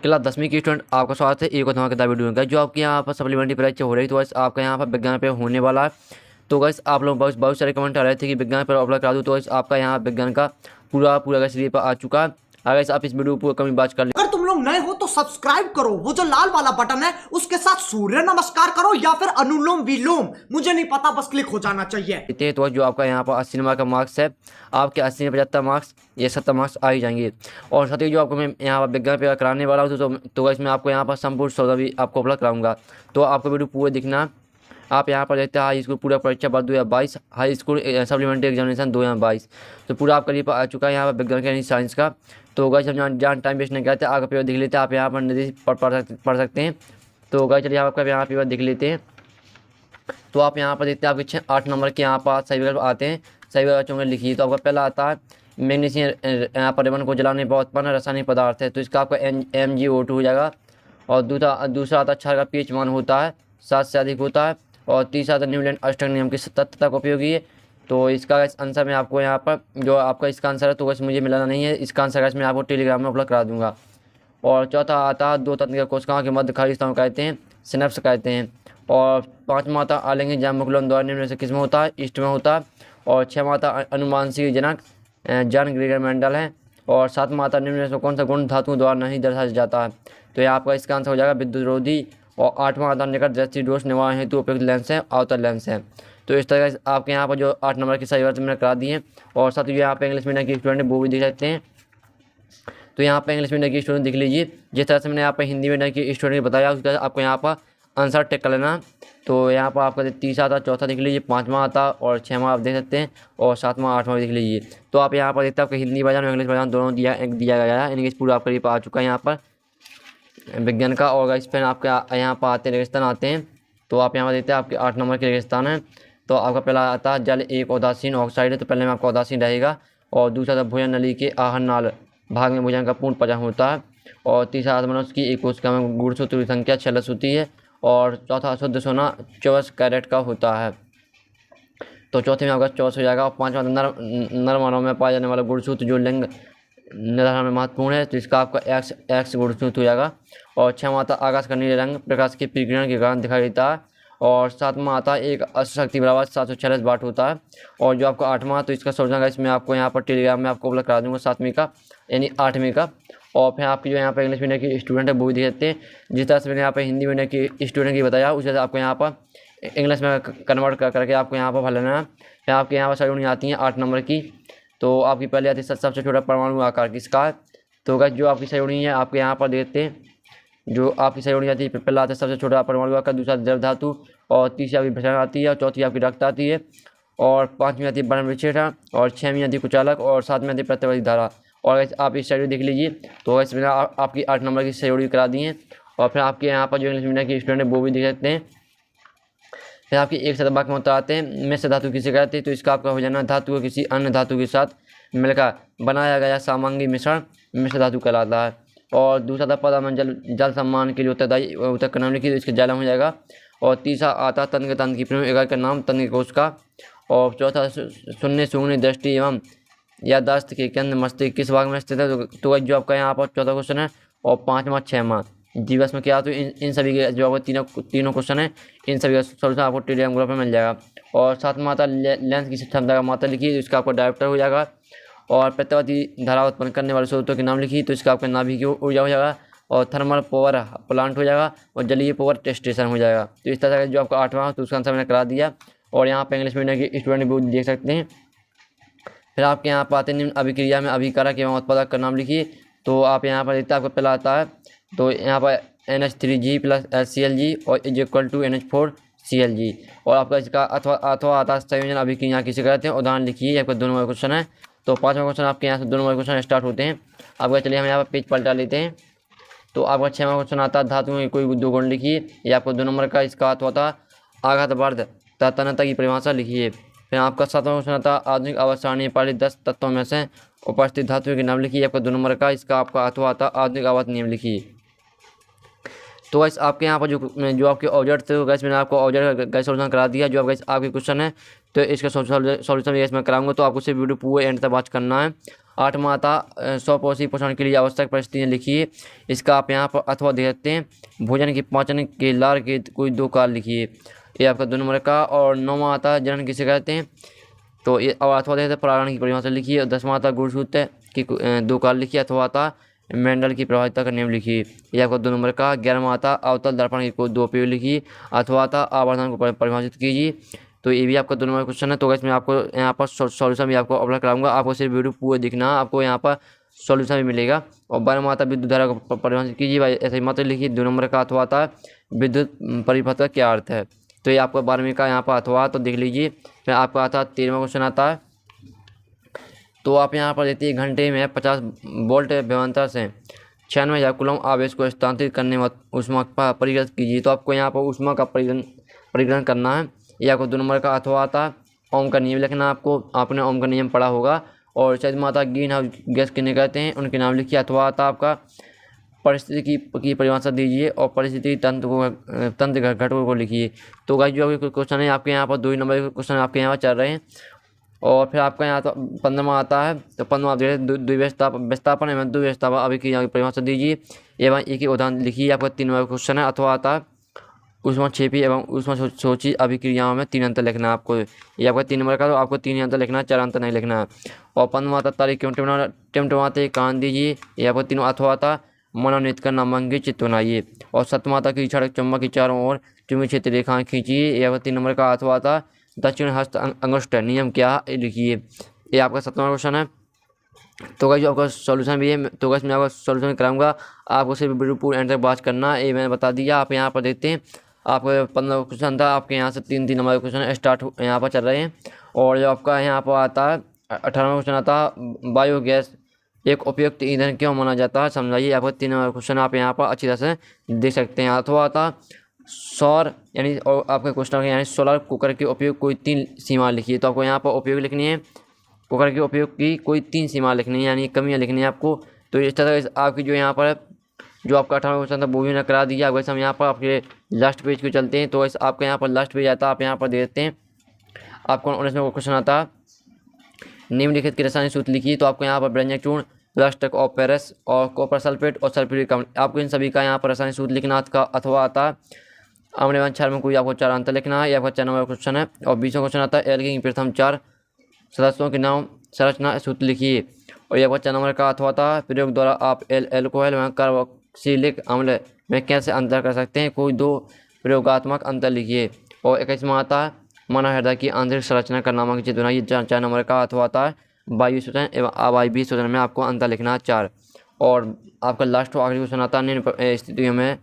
Class 10वीं की student आपका स्वागत है एक और धमाकेदार वीडियो में। जो आपके यहाँ पर सप्लीमेंट्री परीक्षा हो रही तो वैसे आपका यहाँ पर विज्ञान पे होने वाला है। तो गैस आप लोग बहुत सारे कमेंट आ रहे थे कि विज्ञान पर अप्लाई करा दूँ, तो वैसे आपका यहाँ विज्ञान का पूरा गैस पेपर आ चुका है। अगर आप इस वीडियो को कमी बात कर अगर तुम लोग नए हो तो सब्सक्राइब करो, वो जो लाल वाला बटन है उसके साथ सूर्य नमस्कार करो या फिर अनुलोम विलोम, मुझे नहीं पता, बस क्लिक हो जाना चाहिए। लेते हैं। तो जो आपका यहाँ पर 80 नंबर का मार्क्स है, आपके 80 में 75 मार्क्स, ये 70 मार्क्स आ ही जाएंगे। और साथ ही जो आपको मैं यहाँ पर विज्ञान पेपर कराने वाला हूँ तो इसमें आपको यहाँ पर संपूर्ण सौदा भी आपको उपलब्ध कराऊंगा। तो आपको वीडियो पूरा दिखना। आप यहाँ पर देखते हैं हाई स्कूल पूरा परीक्षा वर्ष 2022, हाई स्कूल सप्लीमेंट्री एग्जामिनेशन 2022, तो पूरा आपका पेपर आ चुका है यहाँ पर विज्ञान के साइंस का। तो गाइस हम जान टाइम वेस्ट नहीं करते, आगे पेपर देख लेते हैं। आप यहाँ पर निर्देश पढ़ सकते हैं। तो गाइस चलिए आपका यहाँ पेपर देख लेते हैं। तो आप यहाँ पर देखते हैं आपके 8 नंबर के यहाँ पर सही विकल्प आते हैं। सही विकल्प होंगे लिखिए। तो आपका पहला आता है मैग्नीशियम यहाँ पर रिबन को जलाने बहुत उत्पन्न रासायनिक पदार्थ है, तो इसका आपका MgO2 हो जाएगा। और दूसरा आता है क्षार का pH मान होता है 7 से अधिक होता है। और तीसरा आता है न्यूलैंड अष्टक नियम की तत्वता का उपयोगी है। तो इसका आंसर मैं आपको यहाँ पर जो आपका इसका आंसर है तो वैसे मुझे मिलाना नहीं है, इसका आंसर मैं आपको टेलीग्राम में उपलब्ध करा दूंगा। और चौथा आता है दो तंत्रिका कोशिकाओं के मध्य खाली स्थान कहते हैं सिनेप्स कहते हैं। और पाँचवा आता आलिंगी जैमुकुलम द्वारा निम्न से किसमें होता है, ईस्ट में होता है। और छठवां आता अनुमानसिक जनक जॉन ग्रेगर मेंडल है। और सातवां आता निम्न से कौन सा गुण धातुओं द्वारा नहीं दर्शाया जाता है, तो यह आपका इसका आंसर हो जाएगा विद्युतरोधी। और आठवां आता निकट दृष्टि दोष निवारण हेतु उपयुक्त लेंस है, अवतल लेंस है। तो इस तरह से आपके यहाँ पर जो 8 नंबर की सही वर्ष मैंने करा दिए। और साथ ही यहाँ पे इंग्लिश मीडियम की स्टूडेंट वो भी देख सकते हैं। तो यहाँ पे इंग्लिश मीडियम की स्टूडेंट देख लीजिए, जिस तरह से मैंने यहाँ पे हिंदी मीडियम की स्टूडेंट को बताया उसका आपको यहाँ पर आंसर टेक कर लेना। तो यहाँ पर आपका तीसरा आता, चौथा देख लीजिए, पाँचवा आता और छठवां आप देख सकते हैं, और सातवां आठवां देख लीजिए। तो आप यहाँ पर देखते हैं आपको हिंदी वर्जन और इंग्लिश वर्जन दोनों दिया गया है। इंग्लिश पूरा आपका पेपर आ चुका है यहाँ पर विज्ञान का। और इस पर आपके यहाँ पर आते रेगिस्तान आते हैं। तो आप यहाँ पर देखते हैं आपके 8 नंबर के रेगिस्तान है। तो आपका पहला आता है जल एक उदासीन ऑक्साइड है, तो पहले में आपका उदासीन रहेगा। और दूसरा था भोजन नली के आहार नाल भाग में भोजन का पूर्ण पचन होता है। और तीसरा मनुष्य की एक कोशिका में गुणसूत्र की संख्या 46 होती है। और चौथा शुद्ध सोना 24 कैरेट का होता है, तो चौथे में आपका 24 हो जाएगा। और पाँचवा नर मानव में पाया जाने वाला गुणसूत्र जो लिंग निर्धारण में महत्वपूर्ण है, तो इसका आपका एक्स गुणसूत्र हो जाएगा। और छठवां आता आकाश का नीले रंग प्रकाश के विकिरण के कारण दिखाई देता है। और सातवां आता एक अशक्ति बराबर 746 वाट होता है। और जो आपका आठवां तो इसका सोचना इसमें आपको यहाँ पर टेलीग्राम में आपको उपलब्ध करा दूँगा 7वीं का यानी 8वीं का। और फिर आपकी जो यहाँ पर इंग्लिश मीडियम की स्टूडेंट है वो भी देख सकते हैं। जिस तरह से मैंने यहाँ पर हिंदी मीडियम की स्टूडेंट की बताया उस तरह से आपको यहाँ पर इंग्लिश में कन्वर्ट करके आपको यहाँ पर भर लेना है। फिर आपके यहाँ पर सही आती हैं 8 नंबर की। तो आपकी पहले आती है सबसे छोटा परमाणु आकार किसका है, तो गाइस जो आपकी सही है आपके यहाँ पर देखते हैं। जो आपकी सही आती है पहला आता है सबसे छोटा परमाणु आकार, दूसरा द्रव धातु, और तीसरी आपकी भ्रमण आती है, और चौथी आपकी रक्त आती है, और पाँचवीं आती है बर्न विच्छेदन, और छठवीं आती है कुचालक, और सातवीं आती है प्रत्यावर्ती धारा। और गाइस आप इस साइड देख लीजिए। तो गाइस मैंने आपकी 8 नंबर की सही करा दी है। और फिर आपके यहाँ पर जो इंग्लिश मीडियम की स्टूडेंट है वो भी देख सकते हैं। फिर आपकी एक शतभाग में होता आते हैं मिश्र धातु किसे कहते हैं, तो इसका आपका हो जाना धातु को किसी अन्य धातु के साथ मिलकर बनाया गया सामंगी मिश्रण मिश्र धातु कहलाता है। और दूसरा था पदार्थ जल सम्मान के लिए उत्तरदायी उत्तर का नाम लिखिए, तो इसके जालम हो जाएगा। और तीसरा आता तंत्र की प्रमुख इकाई का नाम तंत्र कोशिका। और चौथा सुनने सूंघने दृष्टि एवं याददाश्त के केंद्र मस्तिष्क किस भाग में स्थित है, तो जो आपका यहाँ पर चौथा क्वेश्चन है। और पाँचवा छठवां जीवस में क्या, तो इन सभी के जो आपको तीनों क्वेश्चन है इन सभी का सोल्यूशन आपको टेलीग्राम ग्रुप में मिल जाएगा। और सातवां आता लेंस की क्षमता का मात्रा लिखिए, तो इसका आपको डायरेक्टर हो जाएगा। और प्रत्यावर्ती धारा उत्पन्न करने वाले स्रोतों के नाम लिखिए, तो इसका आपका नाभिकीय ऊर्जा हो जाएगा। और थर्मल पावर प्लांट हो जाएगा, और जलीय पावर स्टेशन हो जाएगा। तो इस तरह से जो आपका 8वां तो उसका आंसर मैंने करा दिया। और यहाँ पर इंग्लिश मीडियम की स्टूडेंट भी देख सकते हैं। फिर आपके यहाँ पर आते निम्न अभिक्रिया में अभिकारक एवं उत्पादक का नाम लिखिए, तो आप यहाँ पर देखते हैं आपको पहला आता है तो यहाँ पर NH3G + HClG और = NH4ClG। और आपका इसका अथवा आता संयोजन अभिक्रिया किसे कहते हैं, उदाहरण लिखिए। आपका 2 नंबर क्वेश्चन है। तो 5वां क्वेश्चन आपके यहाँ से 2 नंबर क्वेश्चन स्टार्ट होते हैं। आपका चलिए हम यहाँ पर पेज पलटा लेते हैं। तो आपका 6वां क्वेश्चन आता है धातुओं के कोई 2 गुण लिखिए, ये आपको 2 नंबर का इसका अथवा था आघात वर्ध तन्यता की परिभाषा लिखिए। फिर आपका 7वां क्वेश्चन आता आधुनिक अवस्था सारणी पाली 10 तत्वों में से उपस्थित धातुओं के नाम लिखिए, आपका 2 नंबर का इसका आपका अथवा आता आधुनिक आवर्त नियम लिखिए। तो गैस आपके यहाँ पर जो आपके ऑब्जेक्ट थे गैस मैंने आपको ऑब्जेक्ट गैस सोल्यूशन करा दिया। जो आप गैस आपके क्वेश्चन है तो इसका सॉल्यूशन इसमें कराऊंगा, तो आपको सिर्फ वीडियो पूरे एंड तक वॉच करना है। 8 माता 100 पौष्टिक पोषण के लिए आवश्यक परिस्थितियाँ लिखिए, इसका आप यहाँ पर अथवा दे सकते हैं। भोजन की पाचन के लार के कोई 2 काल लिखिए, ये आपका 2 नंबर का। और 9 माता जनन किसे कहते हैं, तो ये और अथवा देते प्राण की परिभाषा लिखिए। और 10 माता गुणसूत्र की 2 काल लिखिए, अथवा था मेंडल की प्रभाविता का नियम लिखिए, ये आपका 2 नंबर का। 11 माता अवतल दर्पण की कोई 2 उपयोग लिखिए, अथवा था आवर्धन को परिभाषित कीजिए, तो ये भी आपका 2 नंबर क्वेश्चन है। तो इसमें आपको यहाँ पर सॉल्यूशन भी आपको अपलोड कराऊंगा, आपको सिर्फ वीडियो पूरे दिखना है, आपको यहाँ पर सॉल्यूशन भी मिलेगा। और 12 माता विद्युत धारा को परिभाषित कीजिए, भाई ऐसे ही मत लिखिए। 2 नंबर का अथवा था विद्युत परिपथ का क्या अर्थ है, तो ये आपका 12वीं का यहाँ पर अथवा, तो देख लीजिए। फिर आपका आता 13वां क्वेश्चन आता है, तो आप यहाँ पर देती है घंटे में 50 वोल्ट विभवांतर से 96,000 कूलम आवेश को स्थानांतरित करने में ऊष्मा का परिग्रहण कीजिए, तो आपको यहाँ पर ऊष्मा का परिग्रहण करना है। ये आपको 2 नंबर का अथवा आता ओम का नियम लिखना, आपको आपने ओम का नियम पढ़ा होगा। और शायद माता ग्रीन हाउस गैस किन्हें कहते हैं, उनके नाम लिखिए। अथवा आता आपका परिस्थिति की परिभाषा दीजिए, और परिस्थिति तंत्र घटकों को लिखिए। तो गाइस जो आपके क्वेश्चन है आपके यहाँ पर 2 नंबर के क्वेश्चन आपके यहाँ पर चल रहे हैं। और फिर आपका यहाँ तो 15वां आता है, तो 15वां आप विस्थापन एवं द्विविस्थापन अभिक्रिया की परिभाषा दीजिए एवं एक ही उदाहरण लिखिए, आपका 3 नंबर क्वेश्चन है। अथवा आता है ऊष्माक्षेपी एवं ऊष्माशोषी अभिक्रियाओं में 3 अंतर लिखना है आपको, ये आपका 3 नंबर का, तो आपको 3 अंतर लिखना है, 4 अंतर नहीं लिखना है। और 15वां आता तारीख टिमटमाते कान दीजिए, ये आपको 3। अथवा आता मनोनीत कर नामांकित चित्र बनाइए। और 7वां आता की सड़क चुम्बक की चारों ओर चुंबकीय क्षेत्र रेखाएं खींचिए, ये आपका 3 नंबर का। अथवा आता दक्षिण हस्त अंगुष्ठ नियम क्या लिखिए, ये आपका 7वां क्वेश्चन है। तो गाइस जो आपका सॉल्यूशन भी है, तो गाइस मैं आपका सॉल्यूशन कराऊंगा, आपको सिर्फ वीडियो पूरा एंड तक वॉच करना है, ये मैंने बता दिया। आप यहाँ पर देखते हैं आपको 15 क्वेश्चन था, आपके यहाँ से 3 नंबर क्वेश्चन स्टार्ट यहाँ पर चल रहे हैं। और जो आपका यहाँ पर आता है 18वां क्वेश्चन आता है बायोगैस एक उपयुक्त ईंधन क्यों माना जाता है, समझाइए। आपको 3 नंबर क्वेश्चन आप यहाँ पर अच्छी तरह से देख सकते हैं। अथवा आता सौर यानी और आपके क्वेश्चन यानी सोलर कुकर के उपयोग कोई 3 सीमा लिखिए, तो आपको यहाँ पर उपयोग लिखनी है, कुकर के उपयोग की कोई 3 सीमा लिखनी है, यानी कमियाँ लिखनी है आपको। तो इस तरह आपकी जो यहाँ पर जो आपका 18वां क्वेश्चन था वो भी मैंने करा दिया। वैसे हम यहाँ पर आपके लास्ट पेज को चलते हैं, तो वैसे आपका यहाँ पर लास्ट पेज आता है, आप यहाँ पर दे देते हैं। आपको 19वां क्वेश्चन आता है निम्नलिखित के रासायनिक सूत्र लिखिए, तो आपको यहाँ पर व्यंजक चूर्ण प्लास्टिक ऑफ पेरिस और कॉपर सल्फेट और सल्फ्यूरिक अम्ल, आपको इन सभी का यहाँ पर रासायनिक सूत्र लिखना का। अथवा आता है अम्ल क्षार में कोई आपको 4 अंतर लिखना है, ये आपका 4 नंबर क्वेश्चन है। और 20वां क्वेश्चन आता है एल्कीन के प्रथम 4 सदस्यों के नाम संरचना सूत्र लिखिए, और ये आपका 4 नंबर का। अथवा था प्रयोग द्वारा आप एल्कोहल में कार्बोक्सिलिक अम्ल में कैसे अंतर कर सकते हैं, कोई 2 प्रयोगात्मक अंतर लिखिए। और 21वां आता है मानव हृदय की आंतरिक संरचना का नामांकित चित्र बनाइए, 4 नंबर का। अथवा आता है वायु शोषण एवं अवायवीय शोषण में आपको अंतर लिखना है 4। और आपका लास्ट आखिरी क्वेश्चन आता है निम्न स्थितियों में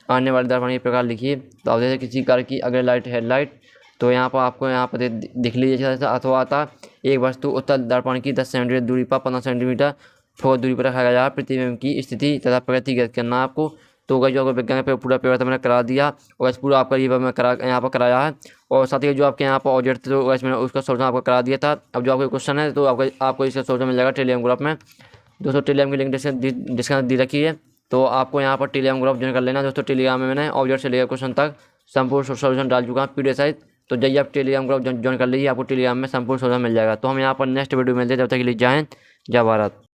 आने वाले दर्पण के प्रकार लिखिए, तो आप जैसे किसी कार की अगर लाइट हेडलाइट, तो यहाँ पर आपको यहाँ पर दिख लीजिए। अथवा आता एक वस्तु उत्तर दर्पण की 10 सेंटीमीटर दूरी पर 15 सेंटीमीटर ठोस दूरी पर रखा गया, प्रतिबिंब की स्थिति तथा प्रगति ज्ञात करना आपको। तो गाइस जो आपको विज्ञान पे पूरा पेपर मैंने करा दिया, और इस पूरा आपका ये मैं यहाँ पर कराया है। और साथ ही जो आपके यहाँ पर ऑब्जेक्ट थे, तो वैसे मैंने उसका सॉल्यूशन आपको करा दिया था। अब जो आपके क्वेश्चन है, तो आपको इसका सॉल्यूशन मिल जाएगा टेलीग्राम ग्रुप में। दोस्तों टेलीग्राम की लिंक डिस्क्रिप्शन दी रखी है, तो आपको यहाँ पर टेलीग्राम ग्रुप ज्वाइन कर लेना दोस्तों। टेलीग्राम में मैंने ऑब्जेक्ट से लेकर क्वेश्चन तक संपूर्ण सॉल्यूशन डाल चुका हूँ PDF साइज, तो जाइए आप टेलीग्राम ग्रुप ज्वाइन कर लीजिए, आपको टेलीग्राम में संपूर्ण सॉल्यूशन मिल जाएगा। तो हम यहाँ पर नेक्स्ट वीडियो मिलते हैं, तब तक के लिए जय हिंद जय भारत।